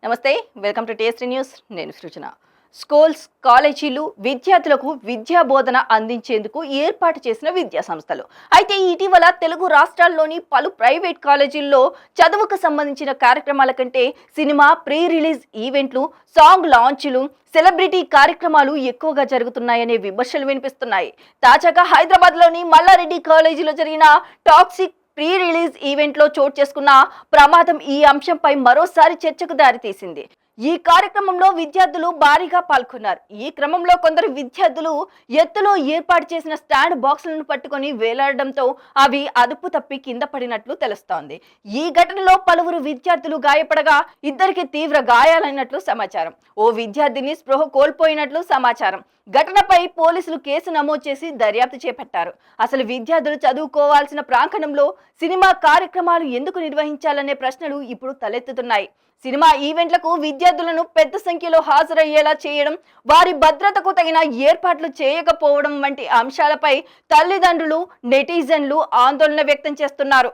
నమస్తే, welcome to tasty news. నేను సృజన. Schools, కాలేజీలు విద్యార్థులకు విద్యా బోధన అందించేందుకు ఏర్పాటు చేసిన విద్యా సంస్థలు. అయితే ఇటీవల తెలుగు రాష్ట్రాల్లోని పలు ప్రైవేట్ కాలేజీల్లో చదువుకు సంబంధించిన కార్యక్రమాల కంటే సినిమా ప్రీ రిలీజ్ ఈవెంట్లు, సాంగ్ లాంచ్లు, సెలబ్రిటీ కార్యక్రమాలు ఎక్కువగా జరుగుతున్నాయనే విమర్శలు వినిపిస్తున్నాయి. తాజాగా హైదరాబాద్లోని మల్లారెడ్డి కాలేజీలో జరిగిన టాక్సిక్ ప్రీ రిలీజ్ ఈవెంట్లో చోటు చేసుకున్న ప్రమాదం ఈ అంశంపై మరోసారి చర్చకు దారితీసింది. ఈ కార్యక్రమంలో విద్యార్థులు భారీగా పాల్గొన్నారు. ఈ క్రమంలో కొందరు విద్యార్థులు ఎత్తులో ఏర్పాటు చేసిన స్టాండ్ బాక్సులను పట్టుకొని వేలాడడంతో అవి అదుపు తప్పి కింద పడినట్లు తెలుస్తోంది. ఈ ఘటనలో పలువురు విద్యార్థులు గాయపడగా ఇద్దరికి తీవ్ర గాయాలైనట్లు సమాచారం. ఓ విద్యార్థిని స్పృహ కోల్పోయినట్లు సమాచారం. ఘటనపై పోలీసులు కేసు నమోదు చేసి దర్యాప్తు చేపట్టారు. అసలు విద్యార్థులు చదువుకోవాల్సిన ప్రాంగణంలో సినిమా కార్యక్రమాలు ఎందుకు నిర్వహించాలనే ప్రశ్నలు ఇప్పుడు తలెత్తుతున్నాయి. సినిమా ఈవెంట్లకు విద్యార్థులను పెద్ద సంఖ్యలో హాజరయ్యేలా చేయడం, వారి భద్రతకు తగిన ఏర్పాట్లు చేయకపోవడం వంటి అంశాలపై తల్లిదండ్రులు, నెటిజన్లు ఆందోళన వ్యక్తం చేస్తున్నారు.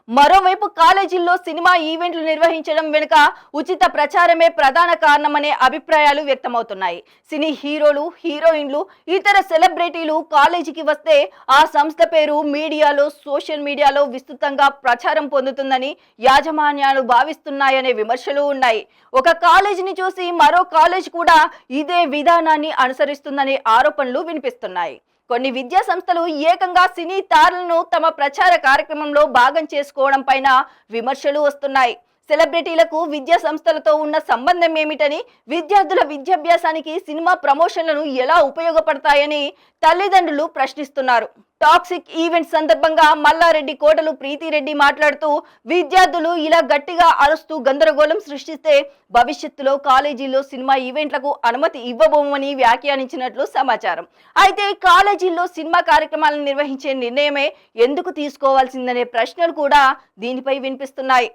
మరోవైపు కాలేజీల్లో సినిమా ఈవెంట్లు నిర్వహించడం వెనుక ఉచిత ప్రచారమే ప్రధాన కారణమనే అభిప్రాయాలు వ్యక్తమవుతున్నాయి. సినీ హీరోలు, హీరోయిన్లు, ఇతర సెలబ్రిటీలు కాలేజీకి వస్తే ఆ సంస్థ పేరు మీడియాలో, సోషల్ మీడియాలో విస్తృతంగా ప్రచారం పొందుతుందని యాజమాన్యాలు భావిస్తున్నాయనే విమర్శలు ఉన్నాయి. ఒక కాలేజీని చూసి మరో కాలేజీ కూడా ఇదే విధానాన్ని అనుసరిస్తుందనే ఆరోపణలు వినిపిస్తున్నాయి. కొన్ని విద్యా సంస్థలు ఏకంగా సినీ తారలను తమ ప్రచార కార్యక్రమంలో భాగం చేసుకోవడం పైన విమర్శలు వస్తున్నాయి. సెలబ్రిటీలకు విద్యా సంస్థలతో ఉన్న సంబంధం ఏమిటని, విద్యార్థుల విద్యాభ్యాసానికి సినిమా ప్రమోషన్లను ఎలా ఉపయోగపడతాయని తల్లిదండ్రులు ప్రశ్నిస్తున్నారు. టాక్సిక్ ఈవెంట్ సందర్భంగా మల్లారెడ్డి కోటలు ప్రీతిరెడ్డి మాట్లాడుతూ, విద్యార్థులు ఇలా గట్టిగా అరుస్తూ గందరగోళం సృష్టిస్తే భవిష్యత్తులో కాలేజీల్లో సినిమా ఈవెంట్లకు అనుమతి ఇవ్వబోమని వ్యాఖ్యానించినట్లు సమాచారం. అయితే కాలేజీల్లో సినిమా కార్యక్రమాలను నిర్వహించే నిర్ణయమే ఎందుకు తీసుకోవాల్సిందనే ప్రశ్నలు కూడా దీనిపై వినిపిస్తున్నాయి.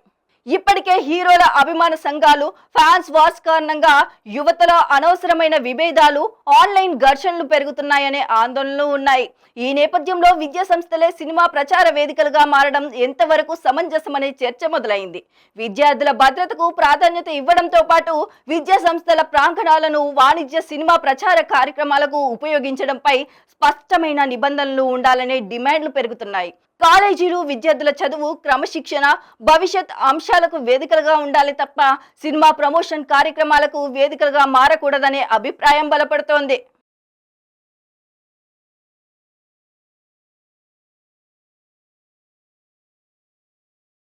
ఇప్పటికే హీరోల అభిమాన సంఘాలు ఫ్యాన్స్ వార్స్ కారణంగా యువతలో అనవసరమైన విభేదాలు, ఆన్లైన్ ఘర్షణలు పెరుగుతున్నాయనే ఆందోళనలు ఉన్నాయి. ఈ నేపథ్యంలో విద్యా సంస్థలే సినిమా ప్రచార వేదికలుగా మారడం ఎంతవరకు సమంజసమనే చర్చ మొదలైంది. విద్యార్థుల భద్రతకు ప్రాధాన్యత ఇవ్వడంతో పాటు విద్యా సంస్థల ప్రాంగణాలను వాణిజ్య సినిమా ప్రచార కార్యక్రమాలకు ఉపయోగించడంపై స్పష్టమైన నిబంధనలు ఉండాలనే డిమాండ్లు పెరుగుతున్నాయి. కాలేజీలు విద్యార్థుల చదువు, క్రమశిక్షణ, భవిష్యత్ అంశాలకు వేదికలుగా ఉండాలి తప్ప సినిమా ప్రమోషన్ కార్యక్రమాలకు వేదికలుగా మారకూడదనే అభిప్రాయం బలపడుతోంది.